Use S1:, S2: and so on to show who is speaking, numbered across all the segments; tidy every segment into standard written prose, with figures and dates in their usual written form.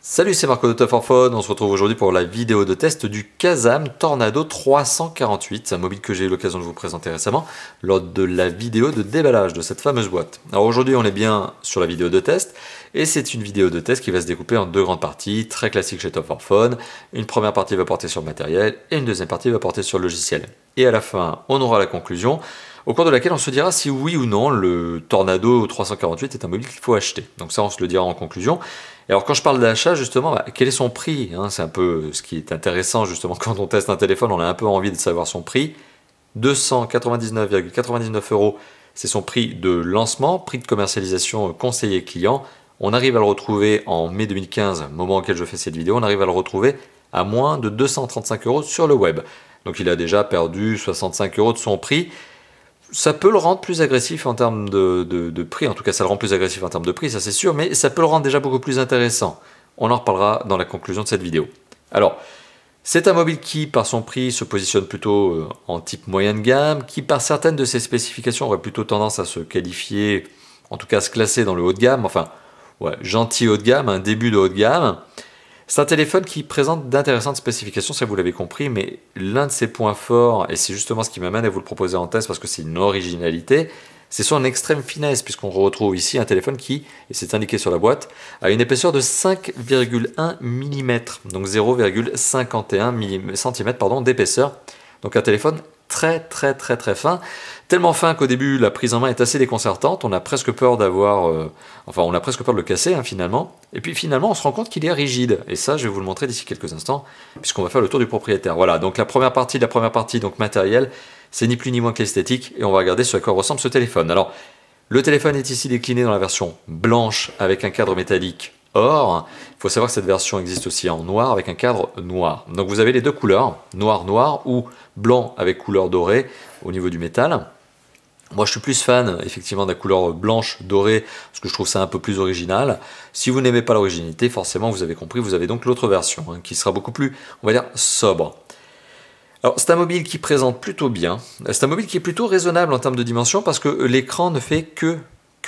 S1: Salut, c'est Marco de Tough for Phone. On se retrouve aujourd'hui pour la vidéo de test du Kazam Tornado 348. C'est un mobile que j'ai eu l'occasion de vous présenter récemment lors de la vidéo de déballage de cette fameuse boîte. Alors aujourd'hui, on est bien sur la vidéo de test et c'est une vidéo de test qui va se découper en deux grandes parties, très classiques chez Tough for Phone. Une première partie va porter sur le matériel et une deuxième partie va porter sur le logiciel. Et à la fin, on aura la conclusion, au cours de laquelle on se dira si oui ou non le Tornado 348 est un mobile qu'il faut acheter. Donc ça, on se le dira en conclusion. Et alors quand je parle d'achat, justement, quel est son prix, hein? C'est un peu ce qui est intéressant, justement, quand on teste un téléphone, on a un peu envie de savoir son prix. 299,99 €, c'est son prix de lancement, prix de commercialisation conseillé client. On arrive à le retrouver en mai 2015, moment auquel je fais cette vidéo, on arrive à le retrouver à moins de 235 € sur le web. Donc il a déjà perdu 65 € de son prix. Ça peut le rendre plus agressif en termes de prix, en tout cas ça le rend plus agressif en termes de prix, ça c'est sûr, mais ça peut le rendre déjà beaucoup plus intéressant. On en reparlera dans la conclusion de cette vidéo. Alors, c'est un mobile qui, par son prix, se positionne plutôt en type moyen de gamme, qui par certaines de ses spécifications aurait plutôt tendance à se qualifier, en tout cas à se classer dans le haut de gamme, enfin, ouais, gentil haut de gamme, un début de haut de gamme. C'est un téléphone qui présente d'intéressantes spécifications, ça vous l'avez compris, mais l'un de ses points forts, et c'est justement ce qui m'amène à vous le proposer en test parce que c'est une originalité, c'est son extrême finesse, puisqu'on retrouve ici un téléphone qui, et c'est indiqué sur la boîte, a une épaisseur de 5,1 mm, donc 0,51 cm d'épaisseur. Donc un téléphone très fin, tellement fin qu'au début la prise en main est assez déconcertante, on a presque peur d'avoir, on a presque peur de le casser finalement, et puis finalement on se rend compte qu'il est rigide, et ça je vais vous le montrer d'ici quelques instants, puisqu'on va faire le tour du propriétaire. Voilà, donc la première partie, donc matériel, c'est ni plus ni moins que l'esthétique, et on va regarder ce à quoi ressemble ce téléphone. Alors, le téléphone est ici décliné dans la version blanche avec un cadre métallique or. Il faut savoir que cette version existe aussi en noir avec un cadre noir. Donc vous avez les deux couleurs, noir ou blanc avec couleur dorée au niveau du métal. Moi je suis plus fan effectivement de la couleur blanche dorée parce que je trouve ça un peu plus original. Si vous n'aimez pas l'originalité, forcément vous avez compris, vous avez donc l'autre version qui sera beaucoup plus, on va dire, sobre. Alors c'est un mobile qui présente plutôt bien, c'est un mobile qui est plutôt raisonnable en termes de dimension parce que l'écran ne fait que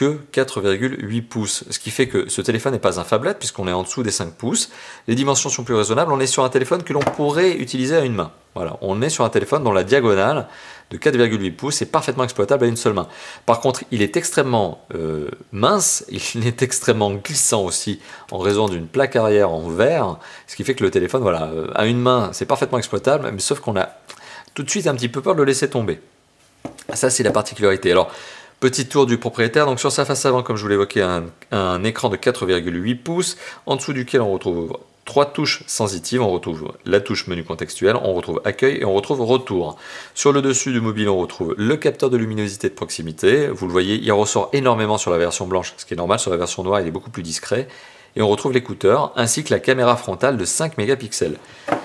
S1: 4,8 pouces, ce qui fait que ce téléphone n'est pas un phablet puisqu'on est en dessous des 5 pouces. Les dimensions sont plus raisonnables, on est sur un téléphone que l'on pourrait utiliser à une main. Voilà, on est sur un téléphone dont la diagonale de 4,8 pouces est parfaitement exploitable à une seule main. Par contre, il est extrêmement mince, il est extrêmement glissant aussi en raison d'une plaque arrière en verre, ce qui fait que le téléphone, voilà, à une main, c'est parfaitement exploitable, mais sauf qu'on a tout de suite un petit peu peur de le laisser tomber. Ça, c'est la particularité. Alors, petit tour du propriétaire, donc sur sa face avant, comme je vous l'évoquais, un écran de 4,8 pouces, en dessous duquel on retrouve trois touches sensitives, on retrouve la touche menu contextuel, on retrouve accueil et on retrouve retour. Sur le dessus du mobile, on retrouve le capteur de luminosité de proximité, vous le voyez, il ressort énormément sur la version blanche, ce qui est normal, sur la version noire il est beaucoup plus discret. Et on retrouve l'écouteur ainsi que la caméra frontale de 5 mégapixels.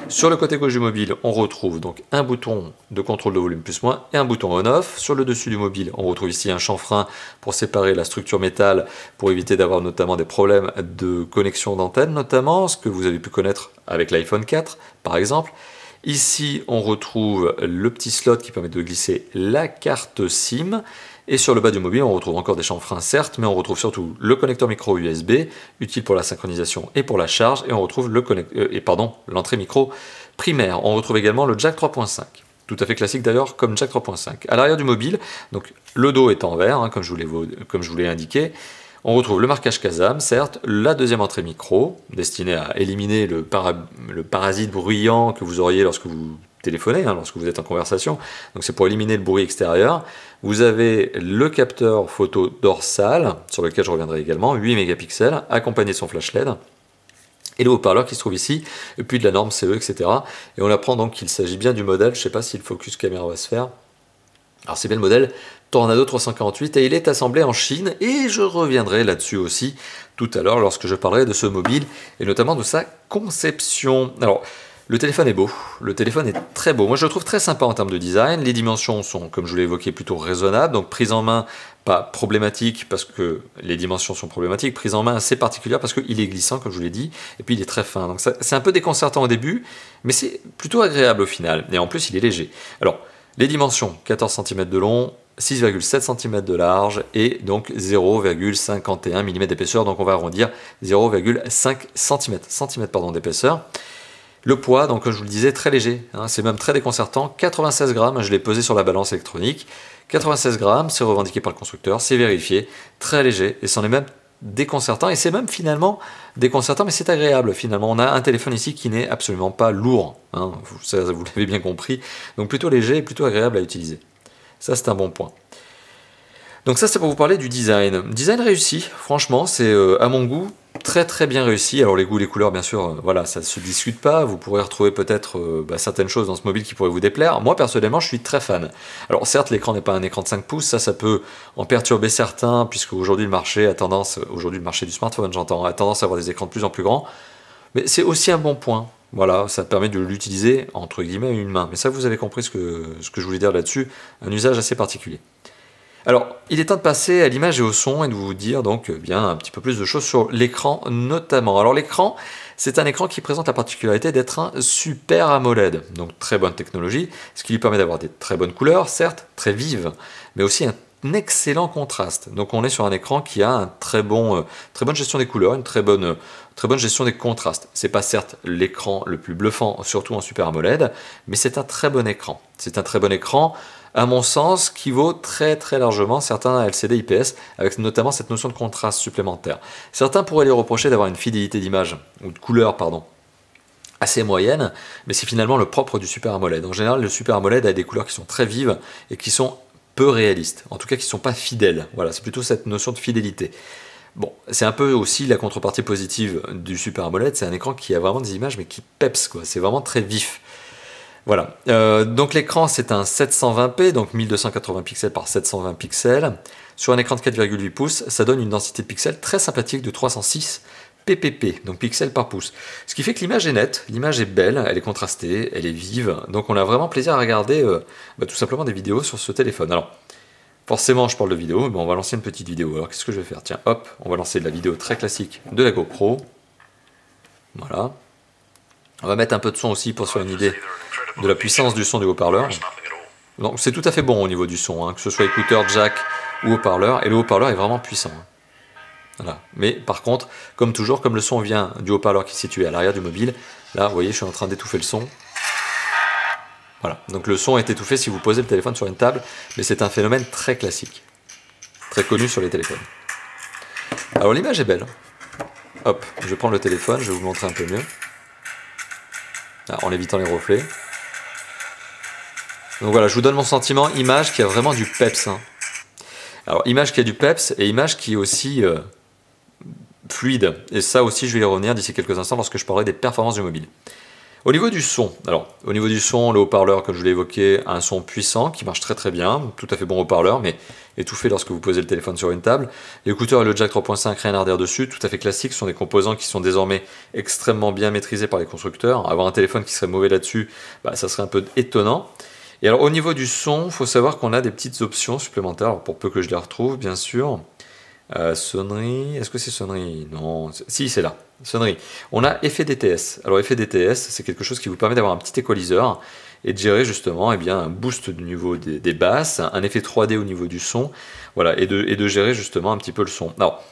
S1: Sur le côté gauche du mobile, on retrouve donc un bouton de contrôle de volume plus-moins et un bouton on-off. Sur le dessus du mobile, on retrouve ici un chanfrein pour séparer la structure métal pour éviter d'avoir notamment des problèmes de connexion d'antenne, notamment ce que vous avez pu connaître avec l'iPhone 4 par exemple. Ici, on retrouve le petit slot qui permet de glisser la carte SIM. Et sur le bas du mobile, on retrouve encore des chanfreins certes, mais on retrouve surtout le connecteur micro USB, utile pour la synchronisation et pour la charge, et on retrouve l'entrée micro primaire. On retrouve également le jack 3.5, tout à fait classique d'ailleurs comme jack 3.5. À l'arrière du mobile, donc le dos est en vert, comme je vous l'ai indiqué, on retrouve le marquage Kazam, certes, la deuxième entrée micro, destinée à éliminer le parasite bruyant que vous auriez lorsque vous téléphonez, lorsque vous êtes en conversation, donc c'est pour éliminer le bruit extérieur. Vous avez le capteur photo dorsal, sur lequel je reviendrai également, 8 mégapixels, accompagné de son flash LED, et le haut-parleur qui se trouve ici, et puis de la norme CE, etc. Et on apprend donc qu'il s'agit bien du modèle, je ne sais pas si le focus caméra va se faire, alors c'est bien le modèle Tornado 348 et il est assemblé en Chine, et je reviendrai là-dessus aussi tout à l'heure lorsque je parlerai de ce mobile, et notamment de sa conception. Alors, le téléphone est beau, le téléphone est très beau. Moi je le trouve très sympa en termes de design. Les dimensions sont, comme je vous l'ai évoqué, plutôt raisonnables. Donc prise en main, pas problématique parce que les dimensions sont problématiques. Prise en main assez particulière parce qu'il est glissant, comme je vous l'ai dit. Et puis il est très fin. Donc c'est un peu déconcertant au début, mais c'est plutôt agréable au final. Et en plus il est léger. Alors, les dimensions, 14 cm de long, 6,7 cm de large et donc 0,51 mm d'épaisseur, donc on va arrondir 0,5 cm d'épaisseur. Le poids, donc comme je vous le disais, très léger, hein, c'est même très déconcertant, 96 grammes, je l'ai pesé sur la balance électronique, 96 grammes, c'est revendiqué par le constructeur, c'est vérifié, très léger, et c'en est même déconcertant, et c'est même finalement déconcertant, mais c'est agréable finalement. On a un téléphone ici qui n'est absolument pas lourd, hein, vous l'avez bien compris, donc plutôt léger et plutôt agréable à utiliser. Ça, c'est un bon point. Donc ça, c'est pour vous parler du design. Design réussi, franchement, c'est à mon goût très très bien réussi. Alors les goûts, les couleurs, bien sûr, voilà, ça ne se discute pas. Vous pourrez retrouver peut-être certaines choses dans ce mobile qui pourraient vous déplaire. Moi, personnellement, je suis très fan. Alors certes, l'écran n'est pas un écran de 5 pouces, ça peut en perturber certains, puisque aujourd'hui le marché a tendance, aujourd'hui le marché du smartphone, j'entends, a tendance à avoir des écrans de plus en plus grands. Mais c'est aussi un bon point. Voilà, ça permet de l'utiliser, entre guillemets, à une main. Mais ça, vous avez compris ce que je voulais dire là-dessus, un usage assez particulier. Alors, il est temps de passer à l'image et au son et de vous dire donc bien un petit peu plus de choses sur l'écran notamment. Alors l'écran, c'est un écran qui présente la particularité d'être un Super AMOLED, donc très bonne technologie, ce qui lui permet d'avoir des très bonnes couleurs, certes, très vives, mais aussi un excellent contraste. Donc on est sur un écran qui a une très bonne gestion des couleurs, une très bonne gestion des contrastes. C'est pas certes l'écran le plus bluffant, surtout en Super AMOLED, mais c'est un très bon écran. C'est un très bon écran, à mon sens, qui vaut très très largement certains LCD IPS, avec notamment cette notion de contraste supplémentaire. Certains pourraient les reprocher d'avoir une fidélité d'image, ou de couleur, pardon, assez moyenne, mais c'est finalement le propre du Super AMOLED. En général, le Super AMOLED a des couleurs qui sont très vives et qui sont peu réalistes, en tout cas qui ne sont pas fidèles. Voilà, c'est plutôt cette notion de fidélité. Bon, c'est un peu aussi la contrepartie positive du Super AMOLED, c'est un écran qui a vraiment des images, mais qui peps, quoi. C'est vraiment très vif. Voilà, donc l'écran c'est un 720p, donc 1280 pixels par 720 pixels. Sur un écran de 4,8 pouces, ça donne une densité de pixels très sympathique de 306 ppp, donc pixels par pouce. Ce qui fait que l'image est nette, l'image est belle, elle est contrastée, elle est vive, donc on a vraiment plaisir à regarder tout simplement des vidéos sur ce téléphone. Alors, forcément je parle de vidéo, mais on va lancer une petite vidéo. Alors qu'est-ce que je vais faire? Tiens, hop, on va lancer de la vidéo très classique de la GoPro. Voilà. On va mettre un peu de son aussi pour se faire une idée de la puissance du son du haut-parleur. Donc c'est tout à fait bon au niveau du son, hein, que ce soit écouteur, jack ou haut-parleur, et le haut-parleur est vraiment puissant. Hein. Voilà. Mais par contre, comme toujours, comme le son vient du haut-parleur qui est situé à l'arrière du mobile, là vous voyez je suis en train d'étouffer le son. Voilà, donc le son est étouffé si vous posez le téléphone sur une table, mais c'est un phénomène très classique, très connu sur les téléphones. Alors l'image est belle. Hop, je vais prendre le téléphone, je vais vous montrer un peu mieux. En évitant les reflets. Donc voilà, je vous donne mon sentiment, image qui a vraiment du peps. Hein. Alors image qui a du peps et image qui est aussi fluide. Et ça aussi je vais y revenir d'ici quelques instants lorsque je parlerai des performances du mobile. Au niveau du son, alors au niveau du son, le haut-parleur, comme je l'ai évoqué, a un son puissant qui marche très très bien, tout à fait bon haut-parleur, mais étouffé lorsque vous posez le téléphone sur une table. L'écouteur et le jack 3.5, rien à redire dessus, tout à fait classique, ce sont des composants qui sont désormais extrêmement bien maîtrisés par les constructeurs. Avoir un téléphone qui serait mauvais là-dessus, ça serait un peu étonnant. Et alors au niveau du son, il faut savoir qu'on a des petites options supplémentaires, alors, pour peu que je les retrouve bien sûr. Sonnerie, est-ce que c'est sonnerie? Non, si c'est là, sonnerie. On a effet DTS. Alors effet DTS, c'est quelque chose qui vous permet d'avoir un petit équaliseur et de gérer justement un boost du niveau des basses, un effet 3D au niveau du son, voilà, et de gérer justement un petit peu le son. Alors,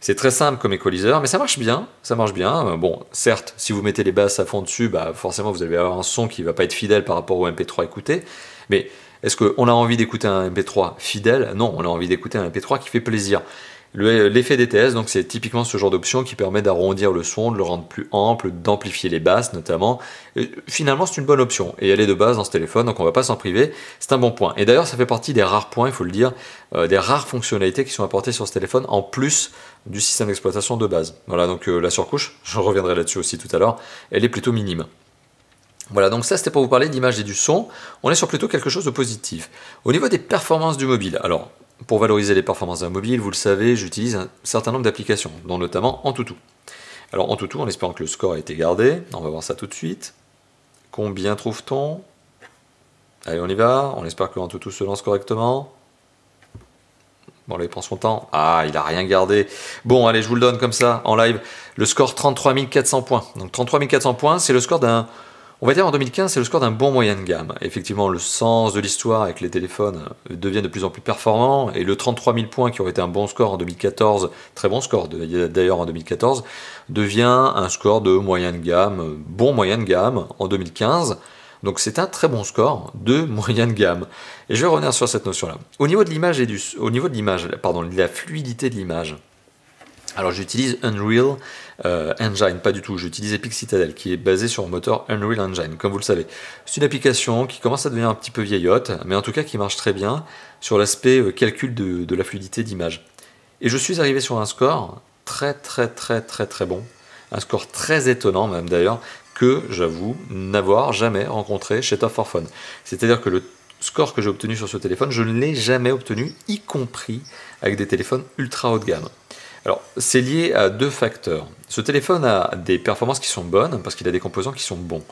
S1: c'est très simple comme équaliseur, mais ça marche bien, ça marche bien. Bon, certes, si vous mettez les basses à fond dessus, forcément vous allez avoir un son qui ne va pas être fidèle par rapport au MP3 écouté, mais est-ce qu'on a envie d'écouter un MP3 fidèle? Non, on a envie d'écouter un MP3 qui fait plaisir. L'effet DTS, donc c'est typiquement ce genre d'option qui permet d'arrondir le son, de le rendre plus ample, d'amplifier les basses notamment. Et finalement, c'est une bonne option et elle est de base dans ce téléphone, donc on ne va pas s'en priver. C'est un bon point. Et d'ailleurs, ça fait partie des rares points, il faut le dire, des rares fonctionnalités qui sont apportées sur ce téléphone en plus du système d'exploitation de base. Voilà, donc la surcouche, je reviendrai là-dessus aussi tout à l'heure, elle est plutôt minime. Voilà, donc ça c'était pour vous parler d'image et du son. On est sur plutôt quelque chose de positif. Au niveau des performances du mobile, alors pour valoriser les performances d'un mobile, vous le savez, j'utilise un certain nombre d'applications, dont notamment Antutu. Alors Antutu, en espérant que le score ait été gardé, on va voir ça tout de suite. Combien trouve-t-on? Allez, on y va, on espère que Antutu se lance correctement. Bon, là, il prend son temps. Ah, il n'a rien gardé. Bon, allez, je vous le donne comme ça, en live. Le score 33 400 points. Donc 33 400 points, c'est le score d'un On va dire en 2015, c'est le score d'un bon moyen de gamme. Effectivement, le sens de l'histoire avec les téléphones devient de plus en plus performant, et le 33 000 points qui aurait été un bon score en 2014, très bon score d'ailleurs en 2014, devient un score de moyen de gamme, bon moyen de gamme en 2015. Donc c'est un très bon score de moyen de gamme. Et je vais revenir sur cette notion-là. Au niveau de l'image de la fluidité de l'image. Alors j'utilise Unreal Engine, pas du tout, j'utilise Epic Citadel qui est basé sur le moteur Unreal Engine, comme vous le savez. C'est une application qui commence à devenir un petit peu vieillotte, mais en tout cas qui marche très bien sur l'aspect calcul de la fluidité d'image. Et je suis arrivé sur un score très bon, un score très étonnant même d'ailleurs, que j'avoue n'avoir jamais rencontré chez Top 4 Phone. C'est-à-dire que le score que j'ai obtenu sur ce téléphone, je ne l'ai jamais obtenu, y compris avec des téléphones ultra haut de gamme. Alors, c'est lié à deux facteurs. Ce téléphone a des performances qui sont bonnes, parce qu'il a des composants qui sont bons.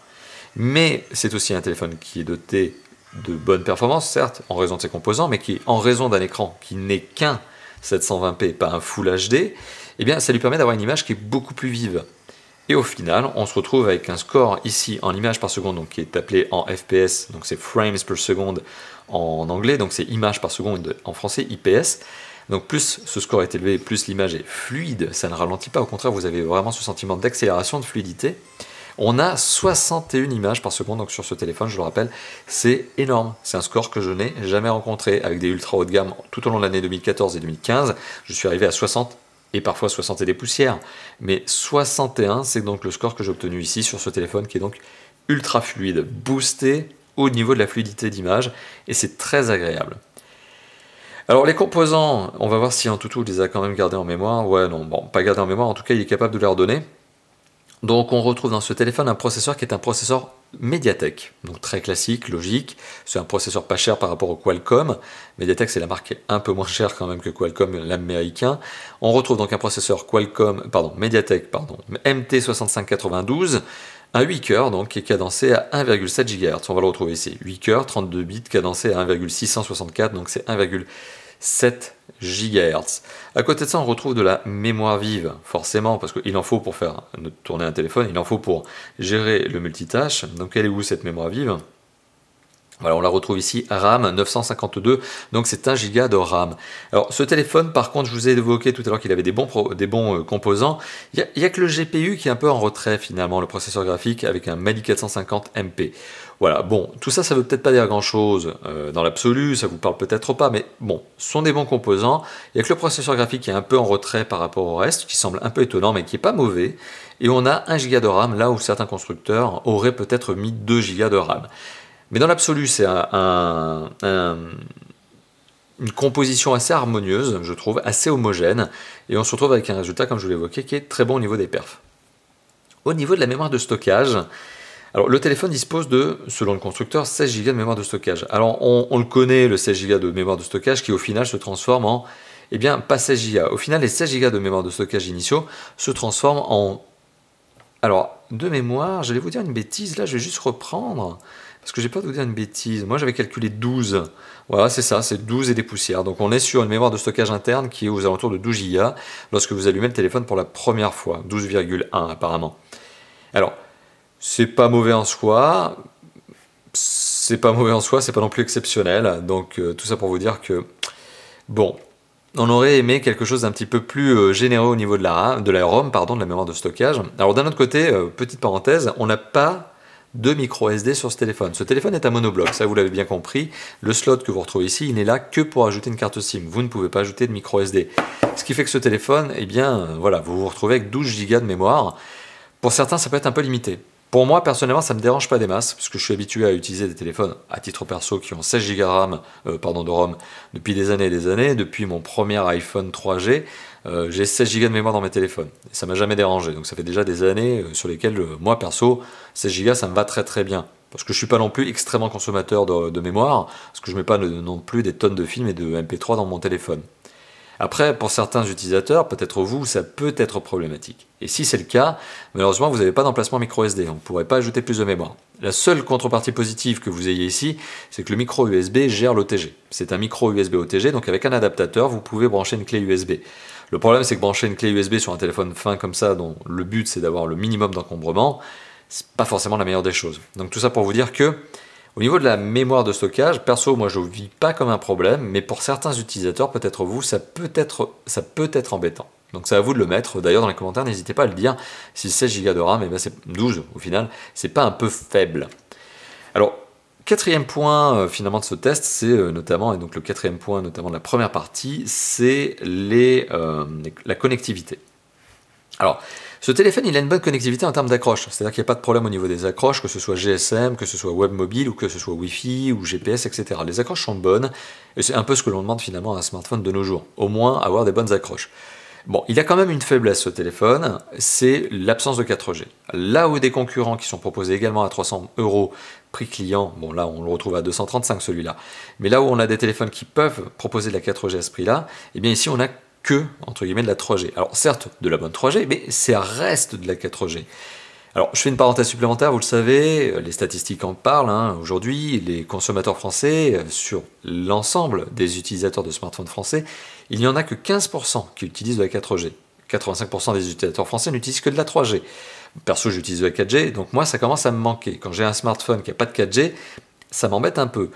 S1: Mais c'est aussi un téléphone qui est doté de bonnes performances, certes, en raison de ses composants, mais qui, en raison d'un écran qui n'est qu'un 720p, pas un Full HD, eh bien, ça lui permet d'avoir une image qui est beaucoup plus vive. Et au final, on se retrouve avec un score ici en images par seconde, donc qui est appelé en FPS, donc c'est frames per second en anglais, donc c'est images par seconde en français, IPS. Donc plus ce score est élevé, plus l'image est fluide, ça ne ralentit pas, au contraire vous avez vraiment ce sentiment d'accélération, de fluidité. On a 61 images par seconde donc sur ce téléphone, je le rappelle, c'est énorme. C'est un score que je n'ai jamais rencontré avec des ultra haut de gamme tout au long de l'année 2014 et 2015. Je suis arrivé à 60 et parfois 60 et des poussières. Mais 61, c'est donc le score que j'ai obtenu ici sur ce téléphone qui est donc ultra fluide, boosté au niveau de la fluidité d'image et c'est très agréable. Alors les composants, on va voir si Antutu les a quand même gardés en mémoire. Ouais, non, bon, pas gardés en mémoire, en tout cas il est capable de les redonner. Donc on retrouve dans ce téléphone un processeur qui est un processeur Mediatek, donc très classique, logique. C'est un processeur pas cher par rapport au Qualcomm. Mediatek c'est la marque qui est un peu moins chère quand même que Qualcomm, l'américain. On retrouve donc un processeur Mediatek MT6592, un 8 cœurs donc qui est cadencé à 1,7 GHz. On va le retrouver ici, 8 cœurs, 32 bits cadencé à 1,664, donc c'est 1,7 GHz. À côté de ça, on retrouve de la mémoire vive, forcément, parce qu'il en faut pour faire tourner un téléphone, il en faut pour gérer le multitâche. Donc elle est où cette mémoire vive? Voilà, on la retrouve ici, RAM 952, donc c'est 1 Go de RAM. Alors ce téléphone, par contre, je vous ai évoqué tout à l'heure qu'il avait des bons composants. Il y a que le GPU qui est un peu en retrait finalement, le processeur graphique avec un Mali 450 MP. Voilà, bon, tout ça, ça veut peut-être pas dire grand-chose dans l'absolu, ça vous parle peut-être pas, mais bon, ce sont des bons composants. Il y a que le processeur graphique qui est un peu en retrait par rapport au reste, qui semble un peu étonnant, mais qui est pas mauvais. Et on a 1 Go de RAM, là où certains constructeurs auraient peut-être mis 2 Go de RAM. Mais dans l'absolu, c'est une composition assez harmonieuse, je trouve, assez homogène, et on se retrouve avec un résultat, comme je vous l'ai évoqué, qui est très bon au niveau des perfs. Au niveau de la mémoire de stockage, alors le téléphone dispose de, selon le constructeur, 16 Go de mémoire de stockage. Alors on le connaît, le 16 Go de mémoire de stockage, qui au final se transforme en, eh bien, pas 16 Go. Au final, les 16 Go de mémoire de stockage initiaux se transforment en... Alors, de mémoire, j'allais vous dire une bêtise, là je vais juste reprendre... Parce que j'ai peur de vous dire une bêtise. Moi, j'avais calculé 12. Voilà, c'est ça, c'est 12 et des poussières. Donc, on est sur une mémoire de stockage interne qui est aux alentours de 12 Go lorsque vous allumez le téléphone pour la première fois. 12,1 apparemment. Alors, c'est pas mauvais en soi. C'est pas mauvais en soi, c'est pas non plus exceptionnel. Donc, tout ça pour vous dire que, bon, on aurait aimé quelque chose d'un petit peu plus généreux au niveau de la ROM, de la mémoire de stockage. Alors, d'un autre côté, petite parenthèse, on n'a pas de micro SD sur ce téléphone. Ce téléphone est un monobloc, ça vous l'avez bien compris. Le slot que vous retrouvez ici, il n'est là que pour ajouter une carte SIM. Vous ne pouvez pas ajouter de micro SD. Ce qui fait que ce téléphone, eh bien, voilà, vous vous retrouvez avec 12 Go de mémoire. Pour certains, ça peut être un peu limité. Pour moi, personnellement, ça ne me dérange pas des masses, puisque je suis habitué à utiliser des téléphones à titre perso qui ont 16 Go de ROM depuis des années et des années. Depuis mon premier iPhone 3G, j'ai 16 Go de mémoire dans mes téléphones. Et ça m'a jamais dérangé. Donc ça fait déjà des années sur lesquelles, moi perso, 16 Go, ça me va très bien. Parce que je ne suis pas non plus extrêmement consommateur de mémoire, parce que je ne mets pas non plus des tonnes de films et de MP3 dans mon téléphone. Après, pour certains utilisateurs, peut-être vous, ça peut être problématique. Et si c'est le cas, malheureusement, vous n'avez pas d'emplacement micro SD, on ne pourrait pas ajouter plus de mémoire. La seule contrepartie positive que vous ayez ici, c'est que le micro USB gère l'OTG. C'est un micro USB OTG, donc avec un adaptateur, vous pouvez brancher une clé USB. Le problème, c'est que brancher une clé USB sur un téléphone fin comme ça, dont le but c'est d'avoir le minimum d'encombrement, c'est pas forcément la meilleure des choses. Donc tout ça pour vous dire que au niveau de la mémoire de stockage, perso, moi je ne vis pas comme un problème, mais pour certains utilisateurs, peut-être vous, ça peut être embêtant. Donc c'est à vous de le mettre. D'ailleurs dans les commentaires, n'hésitez pas à le dire. Si 16 Go de RAM, et ben c'est 12 au final, c'est pas un peu faible. Alors, quatrième point finalement de ce test, c'est notamment, et donc le quatrième point notamment de la première partie, c'est la connectivité. Alors, ce téléphone, il a une bonne connectivité en termes d'accroche, c'est-à-dire qu'il n'y a pas de problème au niveau des accroches, que ce soit GSM, que ce soit web mobile, ou que ce soit Wi-Fi, ou GPS, etc. Les accroches sont bonnes, et c'est un peu ce que l'on demande finalement à un smartphone de nos jours, au moins avoir des bonnes accroches. Bon, il a quand même une faiblesse ce téléphone, c'est l'absence de 4G. Là où des concurrents qui sont proposés également à 300 € prix client, bon là on le retrouve à 235 celui-là, mais là où on a des téléphones qui peuvent proposer de la 4G à ce prix-là, eh bien ici on a que, entre guillemets, de la 3G. Alors certes, de la bonne 3G, mais ça reste de la 4G. Alors je fais une parenthèse supplémentaire, vous le savez, les statistiques en parlent, hein. Aujourd'hui, les consommateurs français, sur l'ensemble des utilisateurs de smartphones français, il n'y en a que 15% qui utilisent de la 4G. 85% des utilisateurs français n'utilisent que de la 3G. Perso, j'utilise de la 4G, donc moi ça commence à me manquer. Quand j'ai un smartphone qui n'a pas de 4G, ça m'embête un peu.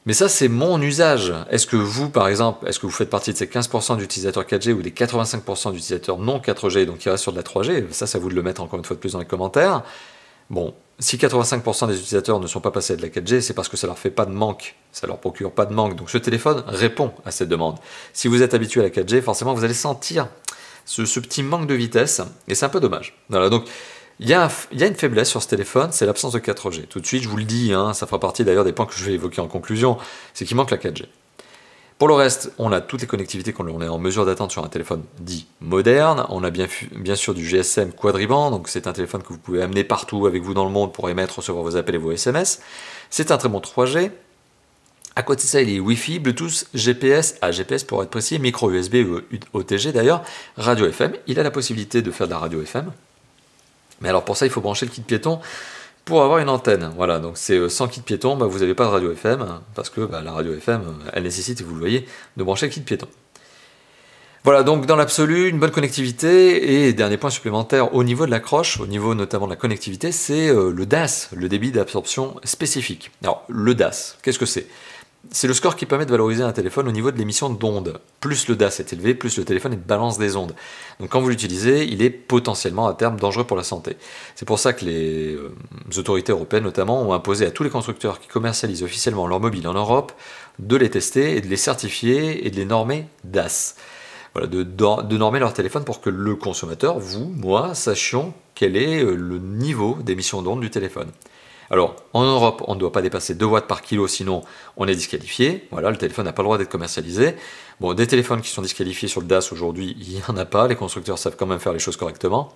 S1: Mais ça, c'est mon usage. Est-ce que vous, par exemple, est-ce que vous faites partie de ces 15% d'utilisateurs 4G ou des 85% d'utilisateurs non 4G, donc qui restent sur de la 3G? Ça, c'est à vous de le mettre encore une fois de plus dans les commentaires. Bon, si 85% des utilisateurs ne sont pas passés à de la 4G, c'est parce que ça leur fait pas de manque, ça leur procure pas de manque. Donc ce téléphone répond à cette demande. Si vous êtes habitué à la 4G, forcément, vous allez sentir ce petit manque de vitesse, et c'est un peu dommage. Voilà, donc il y a une faiblesse sur ce téléphone, c'est l'absence de 4G. Tout de suite, je vous le dis, hein, ça fera partie d'ailleurs des points que je vais évoquer en conclusion, c'est qu'il manque la 4G. Pour le reste, on a toutes les connectivités qu'on est en mesure d'atteindre sur un téléphone dit moderne. On a bien sûr du GSM quadriband, donc c'est un téléphone que vous pouvez amener partout avec vous dans le monde pour émettre, recevoir vos appels et vos SMS. C'est un très bon 3G. À côté de ça, il y a Wi-Fi, Bluetooth, GPS, GPS pour être précis, micro USB ou OTG d'ailleurs, radio FM. Il a la possibilité de faire de la radio FM. Mais alors pour ça, il faut brancher le kit piéton pour avoir une antenne. Voilà, donc c'est sans kit piéton, vous n'avez pas de radio FM, parce que la radio FM, elle nécessite, vous le voyez, de brancher le kit piéton. Voilà, donc dans l'absolu, une bonne connectivité, et dernier point supplémentaire, au niveau de l'accroche, au niveau notamment de la connectivité, c'est le DAS, le débit d'absorption spécifique. Alors, le DAS, qu'est-ce que c'est? C'est le score qui permet de valoriser un téléphone au niveau de l'émission d'ondes. Plus le DAS est élevé, plus le téléphone est de balance des ondes. Donc quand vous l'utilisez, il est potentiellement à terme dangereux pour la santé. C'est pour ça que les autorités européennes notamment ont imposé à tous les constructeurs qui commercialisent officiellement leur mobile en Europe de les tester et de les certifier et de les normer DAS. Voilà, de normer leur téléphone pour que le consommateur, vous, moi, sachions quel est le niveau d'émission d'ondes du téléphone. Alors, en Europe, on ne doit pas dépasser 2 watts par kilo, sinon on est disqualifié. Voilà, le téléphone n'a pas le droit d'être commercialisé. Bon, des téléphones qui sont disqualifiés sur le DAS aujourd'hui, il n'y en a pas. Les constructeurs savent quand même faire les choses correctement.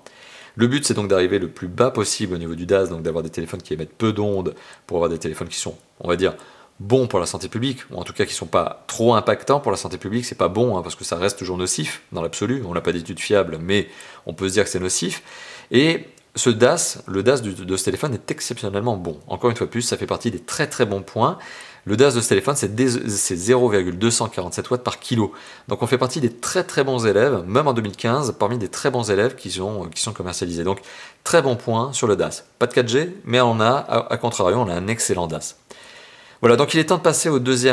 S1: Le but, c'est donc d'arriver le plus bas possible au niveau du DAS, donc d'avoir des téléphones qui émettent peu d'ondes pour avoir des téléphones qui sont, on va dire, bons pour la santé publique, ou en tout cas qui ne sont pas trop impactants pour la santé publique. C'est pas bon, parce que ça reste toujours nocif, dans l'absolu. On n'a pas d'études fiables, mais on peut se dire que c'est nocif. Et le DAS de ce téléphone est exceptionnellement bon. Encore une fois plus, ça fait partie des très très bons points. Le DAS de ce téléphone, c'est 0,247 watts par kilo. Donc on fait partie des très très bons élèves, même en 2015, parmi des très bons élèves qui sont commercialisés. Donc très bon point sur le DAS. Pas de 4G, mais on a, à contrario, on a un excellent DAS. Voilà, donc il est temps de passer à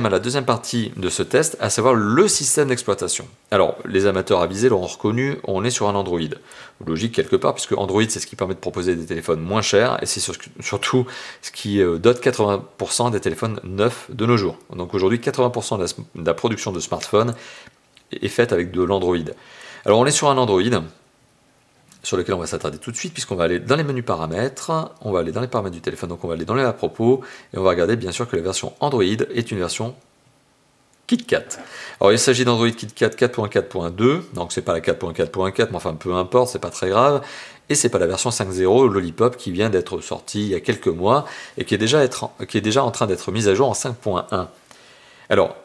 S1: la deuxième partie de ce test, à savoir le système d'exploitation. Alors, les amateurs avisés l'auront reconnu, on est sur un Android. Logique quelque part, puisque Android, c'est ce qui permet de proposer des téléphones moins chers, et c'est surtout ce qui dote 80% des téléphones neufs de nos jours. Donc aujourd'hui, 80% de la production de smartphones est faite avec de l'Android. Alors on est sur un Android, sur lequel on va s'attarder tout de suite, puisqu'on va aller dans les menus paramètres, on va aller dans les paramètres du téléphone, donc on va aller dans les à propos, et on va regarder bien sûr que la version Android est une version KitKat. Alors il s'agit d'Android KitKat 4.4.2, donc c'est pas la 4.4.4, mais enfin peu importe, c'est pas très grave, et c'est pas la version 5.0 Lollipop qui vient d'être sortie il y a quelques mois, et qui est déjà en train d'être mise à jour en 5.1. Alors,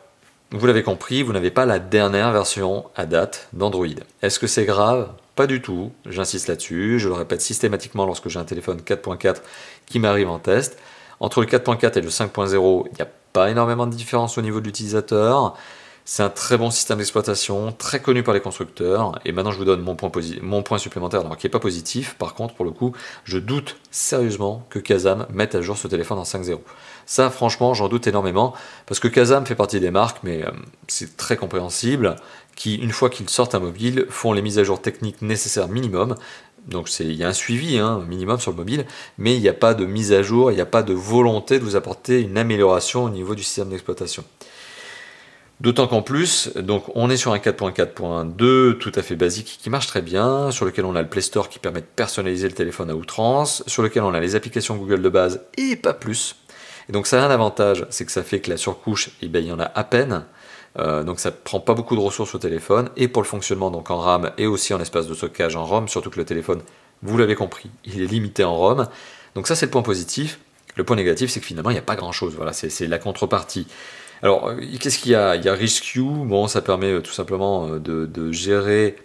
S1: vous l'avez compris, vous n'avez pas la dernière version à date d'Android. Est-ce que c'est grave? Pas du tout, j'insiste là-dessus, je le répète systématiquement lorsque j'ai un téléphone 4.4 qui m'arrive en test. Entre le 4.4 et le 5.0, il n'y a pas énormément de différence au niveau de l'utilisateur. C'est un très bon système d'exploitation, très connu par les constructeurs. Et maintenant, je vous donne mon point supplémentaire, alors qui n'est pas positif. Par contre, pour le coup, je doute sérieusement que Kazam mette à jour ce téléphone en 5.0. Ça, franchement, j'en doute énormément, parce que Kazam fait partie des marques, mais c'est très compréhensible, qui, une fois qu'ils sortent un mobile, font les mises à jour techniques nécessaires minimum. Donc il y a un suivi minimum sur le mobile, mais il n'y a pas de mise à jour, il n'y a pas de volonté de vous apporter une amélioration au niveau du système d'exploitation. D'autant qu'en plus, donc on est sur un 4.4.2 tout à fait basique qui marche très bien, sur lequel on a le Play Store qui permet de personnaliser le téléphone à outrance, sur lequel on a les applications Google de base et pas plus. Et donc ça a un avantage, c'est que ça fait que la surcouche, il y en a à peine. Donc ça prend pas beaucoup de ressources au téléphone, et pour le fonctionnement donc en RAM et aussi en espace de stockage en ROM, surtout que le téléphone, vous l'avez compris, il est limité en ROM. Donc ça c'est le point positif. Le point négatif, c'est que finalement il n'y a pas grand chose, voilà, c'est la contrepartie. Alors, qu'est-ce qu'il y a? Il y a ResQ, bon, ça permet tout simplement de gérer,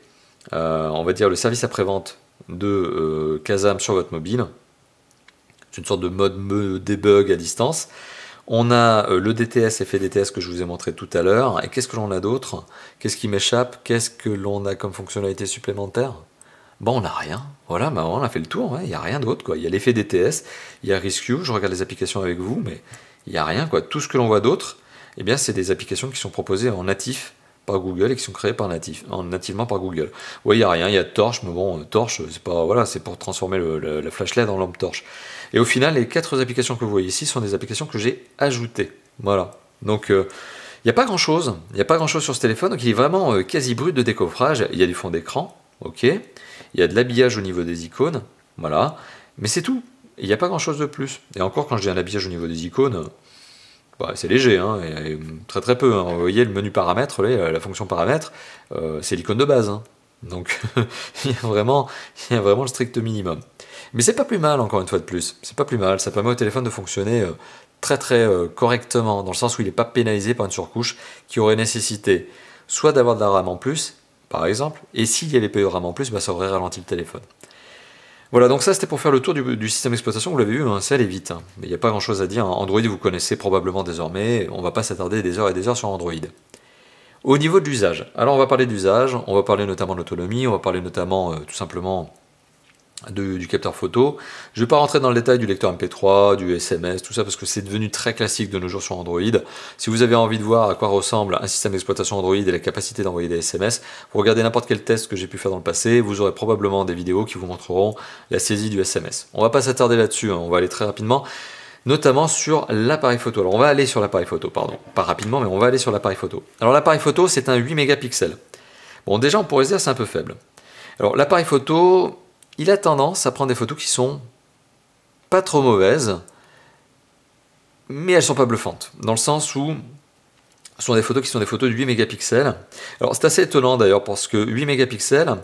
S1: on va dire, le service après-vente de Kazam sur votre mobile. C'est une sorte de mode debug à distance. On a le DTS, effet DTS que je vous ai montré tout à l'heure. Et qu'est-ce que l'on a d'autre? Qu'est-ce qui m'échappe? Qu'est-ce que l'on a comme fonctionnalité supplémentaire? Bon, on n'a rien. Voilà, bah, on a fait le tour, hein. Il n'y a rien d'autre, quoi. Il y a l'effet DTS, il y a ResQ, je regarde les applications avec vous, mais il n'y a rien, quoi. Tout ce que l'on voit d'autre, eh bien, c'est des applications qui sont proposées en natif par Google et qui sont créées nativement par Google. Oui, il n'y a rien, il y a Torch, mais bon, Torch, c'est pas, voilà, c'est pour transformer la flash LED en lampe torche. Et au final, les 4 applications que vous voyez ici sont des applications que j'ai ajoutées. Voilà. Donc, il n'y a pas grand-chose. Il n'y a pas grand-chose sur ce téléphone, donc il est vraiment quasi brut de décoffrage. Il y a du fond d'écran, ok. Il y a de l'habillage au niveau des icônes, voilà. Mais c'est tout. Il n'y a pas grand-chose de plus. Et encore, quand je dis un habillage au niveau des icônes, bah, c'est léger, hein, et très très peu. Hein. Vous voyez le menu paramètres, la fonction paramètres, c'est l'icône de base. Hein. Donc il y a vraiment le strict minimum. Mais c'est pas plus mal, encore une fois de plus. C'est pas plus mal. Ça permet au téléphone de fonctionner très très correctement, dans le sens où il n'est pas pénalisé par une surcouche qui aurait nécessité soit d'avoir de la RAM en plus, par exemple, et s'il y avait pas eu de RAM en plus, bah, ça aurait ralenti le téléphone. Voilà, donc ça c'était pour faire le tour du système d'exploitation, vous l'avez vu, hein, c'est allé vite. Hein. Mais il n'y a pas grand chose à dire, hein. Android vous connaissez probablement désormais, on ne va pas s'attarder des heures et des heures sur Android. Au niveau de l'usage, alors on va parler d'usage, on va parler notamment de l'autonomie, on va parler notamment tout simplement du capteur photo. Je ne vais pas rentrer dans le détail du lecteur MP3, du SMS, tout ça, parce que c'est devenu très classique de nos jours sur Android. Si vous avez envie de voir à quoi ressemble un système d'exploitation Android et la capacité d'envoyer des SMS, vous regardez n'importe quel test que j'ai pu faire dans le passé, vous aurez probablement des vidéos qui vous montreront la saisie du SMS. On ne va pas s'attarder là-dessus, hein, on va aller très rapidement, notamment sur l'appareil photo. Alors on va aller sur l'appareil photo, pardon, pas rapidement, mais on va aller sur l'appareil photo. Alors l'appareil photo, c'est un 8 mégapixels. Bon, déjà on pourrait se dire c'est un peu faible. Alors l'appareil photo, il a tendance à prendre des photos qui sont pas trop mauvaises, mais elles sont pas bluffantes, dans le sens où ce sont des photos qui sont des photos de 8 mégapixels. Alors c'est assez étonnant d'ailleurs, parce que 8 mégapixels,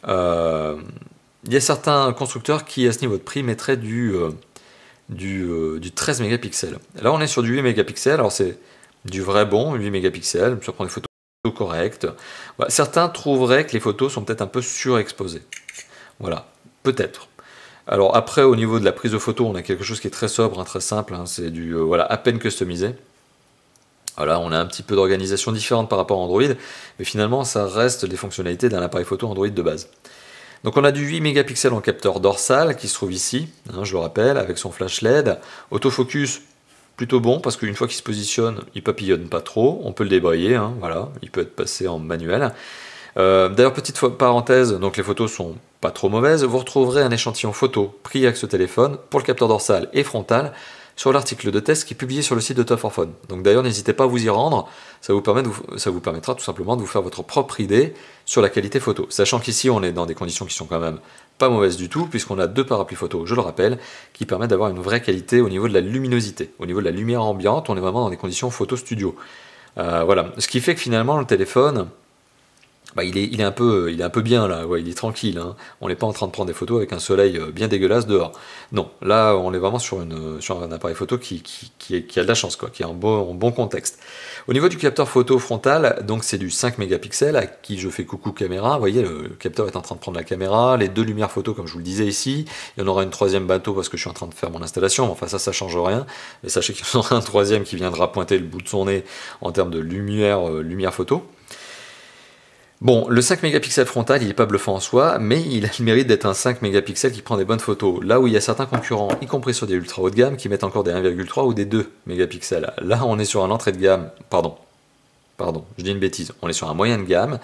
S1: il y a certains constructeurs qui, à ce niveau de prix, mettraient du 13 mégapixels. Là on est sur du 8 mégapixels, alors c'est du vrai bon 8 mégapixels, ça prend des photos correctes. Voilà. Certains trouveraient que les photos sont peut-être un peu surexposées. Voilà, peut-être. Alors après, au niveau de la prise de photo, on a quelque chose qui est très sobre, hein, très simple, hein, c'est du voilà, à peine customisé. Voilà, on a un petit peu d'organisation différente par rapport à Android, mais finalement ça reste les fonctionnalités d'un appareil photo Android de base. Donc on a du 8 mégapixels en capteur dorsal qui se trouve ici, hein, je le rappelle, avec son flash LED. Autofocus, plutôt bon, parce qu'une fois qu'il se positionne, il papillonne pas trop, on peut le débrayer, hein, voilà, il peut être passé en manuel. D'ailleurs, petite parenthèse, donc les photos sont pas trop mauvaises, vous retrouverez un échantillon photo pris avec ce téléphone pour le capteur dorsal et frontal sur l'article de test qui est publié sur le site de Top 4 Phone. Donc d'ailleurs, n'hésitez pas à vous y rendre, ça vous permettra tout simplement de vous faire votre propre idée sur la qualité photo. Sachant qu'ici, on est dans des conditions qui sont quand même pas mauvaises du tout, puisqu'on a 2 parapluies photo, je le rappelle, qui permettent d'avoir une vraie qualité au niveau de la luminosité. Au niveau de la lumière ambiante, on est vraiment dans des conditions photo studio. Voilà, ce qui fait que finalement, le téléphone, il est un peu bien là, ouais, il est tranquille, hein. On n'est pas en train de prendre des photos avec un soleil bien dégueulasse dehors. Non, là on est vraiment sur un appareil photo qui a de la chance, quoi, qui est en bon contexte. Au niveau du capteur photo frontal, donc c'est du 5 mégapixels à qui je fais coucou caméra. Vous voyez, le capteur est en train de prendre la caméra, les deux lumières photo comme je vous le disais ici. Il y en aura une troisième bateau parce que je suis en train de faire mon installation, enfin ça change rien. Mais sachez qu'il y en aura un troisième qui viendra pointer le bout de son nez en termes de lumière photo. Bon, le 5 mégapixels frontal, il n'est pas bluffant en soi, mais il a le mérite d'être un 5 mégapixels qui prend des bonnes photos. Là où il y a certains concurrents, y compris sur des ultra haut de gamme, qui mettent encore des 1,3 ou des 2 mégapixels. Là, on est sur un entrée de gamme, pardon, je dis une bêtise, on est sur un moyen de gamme,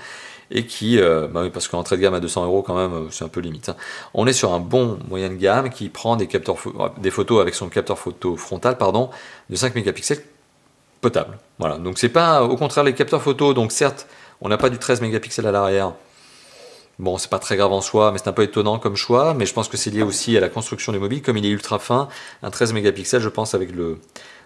S1: et qui, bah oui, parce qu'en entrée de gamme à 200 € quand même, c'est un peu limite, hein. On est sur un bon moyen de gamme qui prend des photos avec son capteur photo frontal, pardon, de 5 mégapixels potable. Voilà, donc c'est pas, au contraire, les capteurs photo, donc certes, on n'a pas du 13 mégapixels à l'arrière. Bon, c'est pas très grave en soi, mais c'est un peu étonnant comme choix. Mais je pense que c'est lié aussi à la construction du mobile. Comme il est ultra fin, un 13 mégapixels, je pense, avec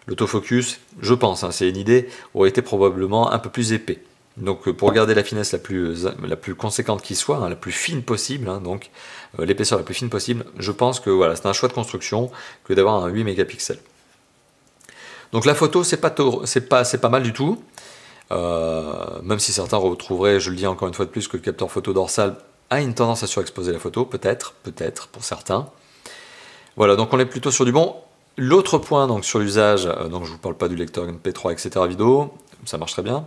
S1: l'autofocus, je pense, hein, c'est une idée, aurait été probablement un peu plus épais. Donc pour garder la finesse la plus conséquente qui soit, hein, la plus fine possible, hein, donc l'épaisseur la plus fine possible, je pense que voilà, c'est un choix de construction que d'avoir un 8 mégapixels. Donc la photo, c'est pas mal du tout. Même si certains retrouveraient, je le dis encore une fois de plus, que le capteur photo dorsal a une tendance à surexposer la photo, peut-être pour certains. Voilà, donc on est plutôt sur du bon. L'autre point donc sur l'usage, donc je vous parle pas du lecteur MP3, etc. vidéo, ça marche très bien.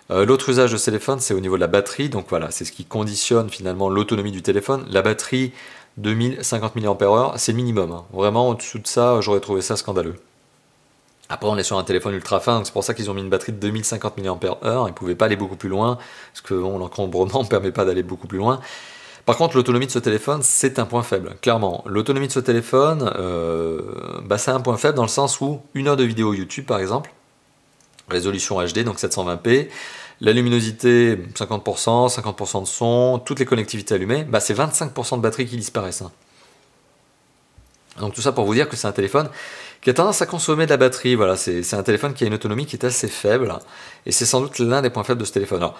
S1: L'autre usage de ce téléphone, c'est au niveau de la batterie, donc voilà, c'est ce qui conditionne finalement l'autonomie du téléphone. La batterie 2050 mAh, c'est le minimum, hein. Vraiment au-dessous de ça, j'aurais trouvé ça scandaleux. Après, on est sur un téléphone ultra fin, donc c'est pour ça qu'ils ont mis une batterie de 2050 mAh. Ils ne pouvaient pas aller beaucoup plus loin, parce que bon, l'encombrement ne permet pas d'aller beaucoup plus loin. Par contre, l'autonomie de ce téléphone, c'est un point faible, clairement. L'autonomie de ce téléphone, c'est un point faible dans le sens où 1 heure de vidéo YouTube, par exemple, résolution HD, donc 720p, la luminosité, 50%, 50% de son, toutes les connectivités allumées, c'est 25% de batterie qui disparaissent, hein. Donc tout ça pour vous dire que c'est un téléphone qui a tendance à consommer de la batterie. Voilà, c'est un téléphone qui a une autonomie qui est assez faible, et c'est sans doute l'un des points faibles de ce téléphone. Alors,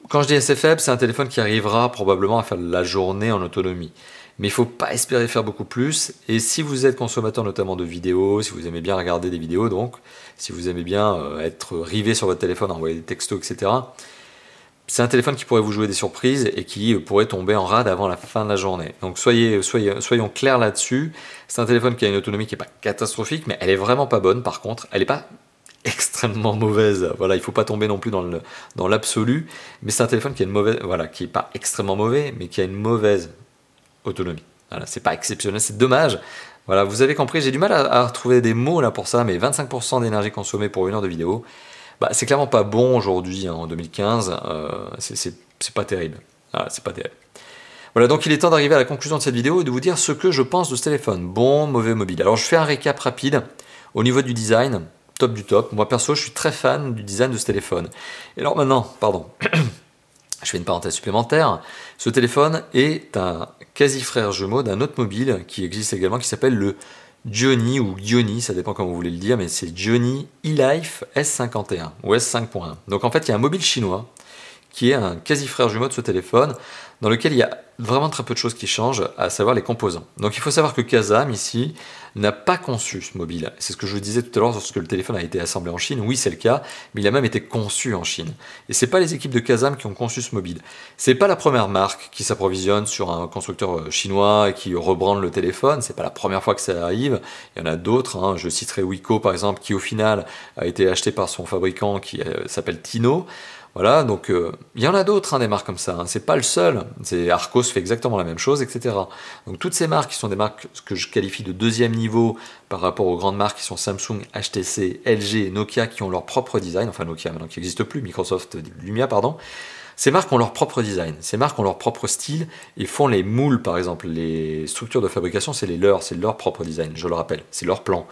S1: quand je dis assez faible, c'est un téléphone qui arrivera probablement à faire la journée en autonomie. Mais il ne faut pas espérer faire beaucoup plus, et si vous êtes consommateur notamment de vidéos, si vous aimez bien regarder des vidéos, donc, si vous aimez bien être rivé sur votre téléphone, envoyer des textos, etc., c'est un téléphone qui pourrait vous jouer des surprises et qui pourrait tomber en rade avant la fin de la journée. Donc soyons clairs là-dessus. C'est un téléphone qui a une autonomie qui n'est pas catastrophique, mais elle est vraiment pas bonne par contre. Elle n'est pas extrêmement mauvaise. Voilà, il ne faut pas tomber non plus dans l'absolu. Mais c'est un téléphone qui a une mauvaise, voilà, qui n'est pas extrêmement mauvais, mais qui a une mauvaise autonomie. Voilà, c'est pas exceptionnel, c'est dommage. Voilà, vous avez compris, j'ai du mal à retrouver des mots là pour ça, mais 25% d'énergie consommée pour 1 heure de vidéo. C'est clairement pas bon aujourd'hui, hein, en 2015, c'est pas terrible. Voilà, c'est pas terrible. Voilà, donc il est temps d'arriver à la conclusion de cette vidéo et de vous dire ce que je pense de ce téléphone. Bon, mauvais, mobile. Alors je fais un récap rapide au niveau du design, top du top. Moi perso, je suis très fan du design de ce téléphone. Et alors maintenant, pardon, je fais une parenthèse supplémentaire. Ce téléphone est un quasi-frère jumeau d'un autre mobile qui existe également, qui s'appelle le Gionee ou Gionee, ça dépend comment vous voulez le dire, mais c'est Gionee eLife S51 ou S5.1. Donc en fait, il y a un mobile chinois qui est un quasi-frère jumeau de ce téléphone, dans lequel il y a vraiment très peu de choses qui changent, à savoir les composants. Donc il faut savoir que Kazam, ici, n'a pas conçu ce mobile. C'est ce que je vous disais tout à l'heure lorsque le téléphone a été assemblé en Chine. Oui, c'est le cas, mais il a même été conçu en Chine. Et c'est pas les équipes de Kazam qui ont conçu ce mobile. C'est pas la première marque qui s'approvisionne sur un constructeur chinois et qui rebrande le téléphone. C'est pas la première fois que ça arrive. Il y en a d'autres, hein. Je citerai Wiko, par exemple, qui au final a été acheté par son fabricant qui s'appelle Tino. Voilà, donc il y en a d'autres, hein, des marques comme ça, hein. C'est pas le seul. Arcos fait exactement la même chose, etc. Donc toutes ces marques qui sont des marques que je qualifie de deuxième niveau par rapport aux grandes marques qui sont Samsung, HTC, LG, Nokia, qui ont leur propre design, enfin Nokia maintenant qui n'existe plus, Microsoft Lumia, pardon. Ces marques ont leur propre design, ces marques ont leur propre style, ils font les moules par exemple, les structures de fabrication, c'est leur propre design, je le rappelle, c'est leur plan.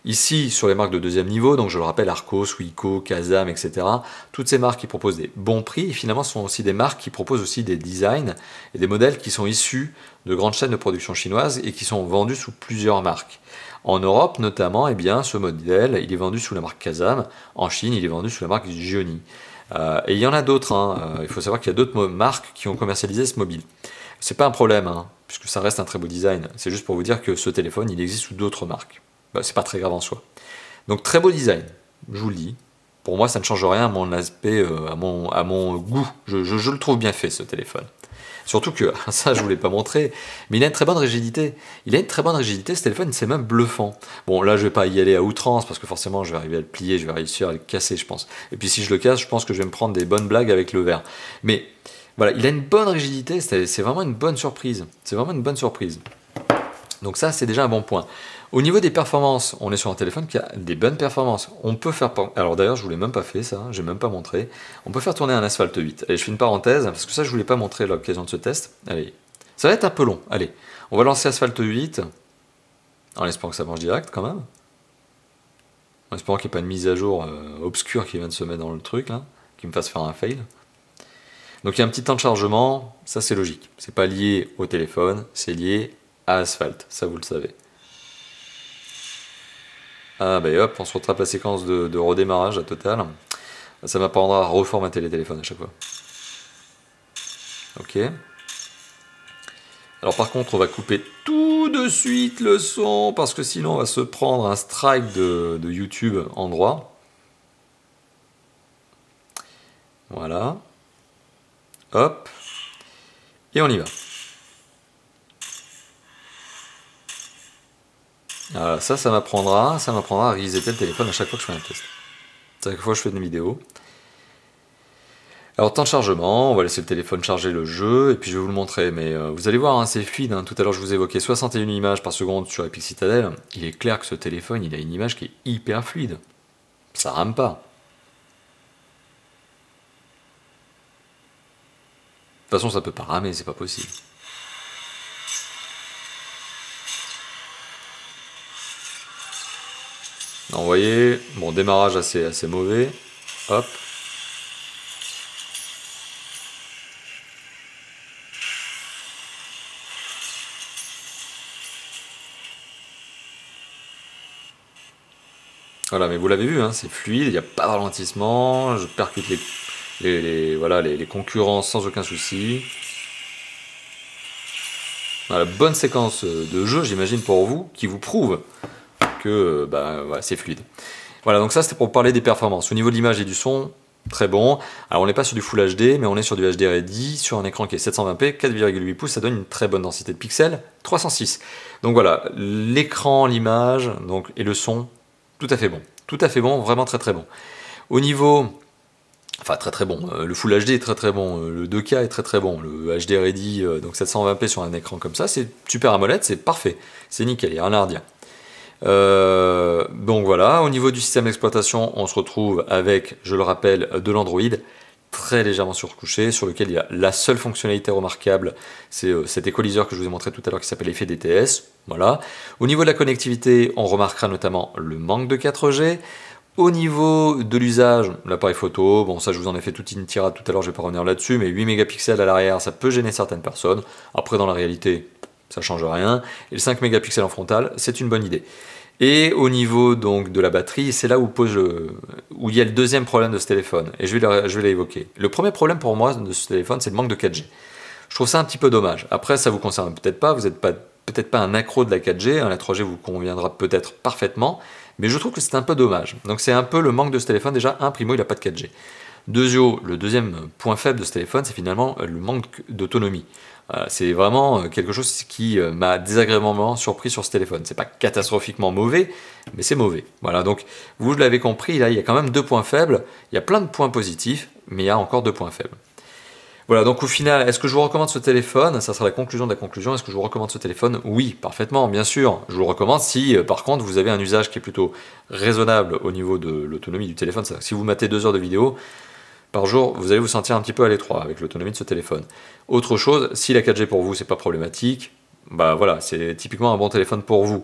S1: Ici, sur les marques de deuxième niveau, donc je le rappelle, Arcos, Wiko, Kazam, etc., toutes ces marques qui proposent des bons prix, et finalement sont aussi des marques qui proposent aussi des designs et des modèles qui sont issus de grandes chaînes de production chinoises et qui sont vendus sous plusieurs marques. En Europe, notamment, eh bien, ce modèle, il est vendu sous la marque Kazam. En Chine, il est vendu sous la marque Gionee. Et il y en a d'autres, hein. Il faut savoir qu'il y a d'autres marques qui ont commercialisé ce mobile. C'est pas un problème, hein, puisque ça reste un très beau design. C'est juste pour vous dire que ce téléphone, il existe sous d'autres marques. Bah, c'est pas très grave en soi. Donc très beau design, je vous le dis. Pour moi, ça ne change rien à mon aspect, à mon goût. Je le trouve bien fait, ce téléphone. Surtout que, ça je ne vous l'ai pas montré, mais il a une très bonne rigidité. Il a une très bonne rigidité, ce téléphone, c'est même bluffant. Bon, là, je ne vais pas y aller à outrance, parce que forcément, je vais arriver à le plier, je vais réussir à le casser, je pense. Et puis si je le casse, je pense que je vais me prendre des bonnes blagues avec le verre. Mais voilà, il a une bonne rigidité, c'est vraiment une bonne surprise. C'est vraiment une bonne surprise. Donc ça, c'est déjà un bon point. Au niveau des performances, on est sur un téléphone qui a des bonnes performances. On peut faire... Alors d'ailleurs, je ne vous l'ai même pas fait ça, je n'ai même pas montré. On peut faire tourner un Asphalt 8. Allez, je fais une parenthèse, parce que ça, je ne vous l'ai pas montré à l'occasion de ce test. Allez, ça va être un peu long. Allez, on va lancer Asphalt 8, en espérant que ça marche direct quand même. En espérant qu'il n'y ait pas une mise à jour obscure qui vient de se mettre dans le truc, là, qui me fasse faire un fail. Donc il y a un petit temps de chargement, ça c'est logique. C'est pas lié au téléphone, c'est lié à Asphalt, ça vous le savez. Ah bah hop, on se rattrape la séquence de redémarrage à total. Ça m'apprendra à reformater les téléphones à chaque fois. Ok. Alors par contre, on va couper tout de suite le son, parce que sinon on va se prendre un strike de YouTube en droit. Voilà. Hop. Et on y va. Voilà, ça m'apprendra à resetter le téléphone à chaque fois que je fais un test. À chaque fois que je fais une vidéo. Alors temps de chargement, on va laisser le téléphone charger le jeu, et puis je vais vous le montrer, mais vous allez voir, hein, c'est fluide, hein. Tout à l'heure je vous évoquais 61 images par seconde sur Epic Citadel, il est clair que ce téléphone, il a une image qui est hyper fluide. Ça rame pas. De toute façon, ça peut pas ramer, c'est pas possible. Alors, vous voyez, bon, démarrage assez mauvais. Hop. Voilà, mais vous l'avez vu, hein, c'est fluide, il n'y a pas de ralentissement, je percute les concurrents sans aucun souci. Voilà, bonne séquence de jeu, j'imagine, pour vous, qui vous prouve que voilà, c'est fluide. Voilà, donc ça c'était pour parler des performances. Au niveau de l'image et du son, très bon. Alors on n'est pas sur du Full HD, mais on est sur du HD Ready, sur un écran qui est 720p, 4,8 pouces, ça donne une très bonne densité de pixels, 306. Donc voilà, l'écran, l'image et le son, tout à fait bon. Tout à fait bon, vraiment très très bon. Au niveau... Enfin très très bon, le Full HD est très très bon, le 2K est très très bon, le HD Ready, donc 720p sur un écran comme ça, c'est Super AMOLED, c'est parfait, c'est nickel, il n'y a rien à redire. Donc voilà, au niveau du système d'exploitation, on se retrouve avec, je le rappelle, de l'Android, très légèrement surcouché, sur lequel il y a la seule fonctionnalité remarquable, c'est cet écoliseur que je vous ai montré tout à l'heure qui s'appelle effet DTS, voilà. Au niveau de la connectivité, on remarquera notamment le manque de 4G. Au niveau de l'usage, l'appareil photo, bon ça je vous en ai fait toute une tirade tout à l'heure, je vais pas revenir là-dessus, mais 8 mégapixels à l'arrière, ça peut gêner certaines personnes. Après dans la réalité, ça change rien. Et le 5 mégapixels en frontal, c'est une bonne idée. Et au niveau donc de la batterie, c'est là où il y a le deuxième problème de ce téléphone, et je vais l'évoquer. Le premier problème pour moi de ce téléphone, c'est le manque de 4G. Je trouve ça un petit peu dommage. Après, ça vous concerne peut-être pas, vous n'êtes peut-être pas un accro de la 4G, hein, la 3G vous conviendra peut-être parfaitement, mais je trouve que c'est un peu dommage. Donc c'est un peu le manque de ce téléphone. Déjà, primo, il n'a pas de 4G. Le deuxième point faible de ce téléphone, c'est finalement le manque d'autonomie. C'est vraiment quelque chose qui m'a désagréablement surpris sur ce téléphone. C'est pas catastrophiquement mauvais, mais c'est mauvais. Voilà, donc vous l'avez compris, là il y a quand même 2 points faibles. Il y a plein de points positifs, mais il y a encore 2 points faibles. Voilà, donc au final, est-ce que je vous recommande ce téléphone? Ça sera la conclusion de la conclusion. Est-ce que je vous recommande ce téléphone? Oui, parfaitement, bien sûr. Je vous le recommande si, par contre, vous avez un usage qui est plutôt raisonnable au niveau de l'autonomie du téléphone. Si vous matez 2 heures de vidéo par jour, vous allez vous sentir un petit peu à l'étroit avec l'autonomie de ce téléphone. Autre chose, si la 4G pour vous, c'est pas problématique, bah voilà, c'est typiquement un bon téléphone pour vous.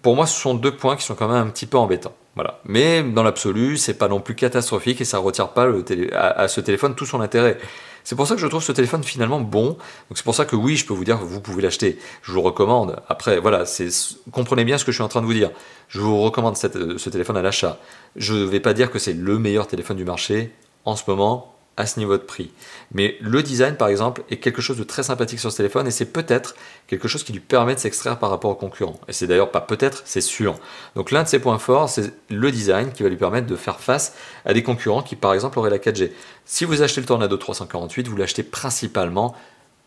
S1: Pour moi, ce sont 2 points qui sont quand même un petit peu embêtants. Voilà. Mais dans l'absolu, c'est pas non plus catastrophique et ça ne retire pas à ce téléphone tout son intérêt. C'est pour ça que je trouve ce téléphone finalement bon. Donc c'est pour ça que oui, je peux vous dire que vous pouvez l'acheter. Je vous le recommande. Après, voilà, comprenez bien ce que je suis en train de vous dire. Je vous recommande ce téléphone à l'achat. Je ne vais pas dire que c'est le meilleur téléphone du marché. en ce moment à ce niveau de prix. Mais le design, par exemple, est quelque chose de très sympathique sur ce téléphone et c'est peut-être quelque chose qui lui permet de s'extraire par rapport aux concurrents. Et c'est d'ailleurs pas peut-être, c'est sûr. Donc l'un de ses points forts, c'est le design qui va lui permettre de faire face à des concurrents qui, par exemple, auraient la 4G. Si vous achetez le Tornado 348, vous l'achetez principalement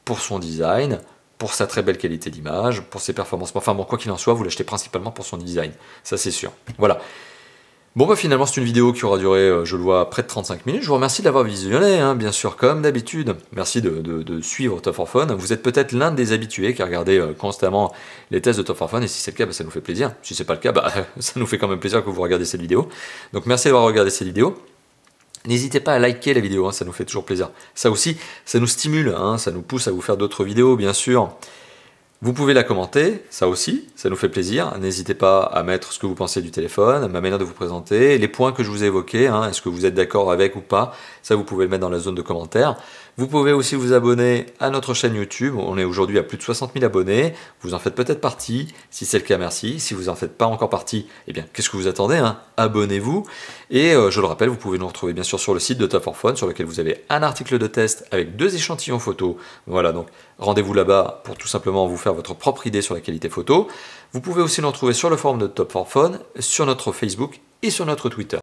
S1: pour son design, pour sa très belle qualité d'image, pour ses performances. Enfin bon, quoi qu'il en soit, vous l'achetez principalement pour son design. Ça, c'est sûr. Voilà. Bon bah finalement c'est une vidéo qui aura duré, je le vois, près de 35 minutes. Je vous remercie de l'avoir visionné, hein, bien sûr, comme d'habitude. Merci de suivre Top 4 Fun. Vous êtes peut-être l'un des habitués qui a regardé constamment les tests de Top 4 Fun, et si c'est le cas, bah, ça nous fait plaisir. Si c'est pas le cas, bah, ça nous fait quand même plaisir que vous regardiez cette vidéo. Donc merci d'avoir regardé cette vidéo. N'hésitez pas à liker la vidéo, hein, ça nous fait toujours plaisir. Ça aussi, ça nous stimule, hein, ça nous pousse à vous faire d'autres vidéos, bien sûr. Vous pouvez la commenter, ça aussi, ça nous fait plaisir. N'hésitez pas à mettre ce que vous pensez du téléphone, ma manière de vous présenter, les points que je vous ai évoqués, hein, est-ce que vous êtes d'accord avec ou pas, ça vous pouvez le mettre dans la zone de commentaires. Vous pouvez aussi vous abonner à notre chaîne YouTube, on est aujourd'hui à plus de 60 000 abonnés, vous en faites peut-être partie, si c'est le cas merci, si vous n'en faites pas encore partie, eh bien qu'est-ce que vous attendez, hein, abonnez-vous. Et je le rappelle, vous pouvez nous retrouver bien sûr sur le site de Top 4 Fun, sur lequel vous avez un article de test avec 2 échantillons photos, voilà, donc rendez-vous là-bas pour tout simplement vous faire votre propre idée sur la qualité photo. Vous pouvez aussi nous retrouver sur le forum de Top 4 Fun, sur notre Facebook et sur notre Twitter.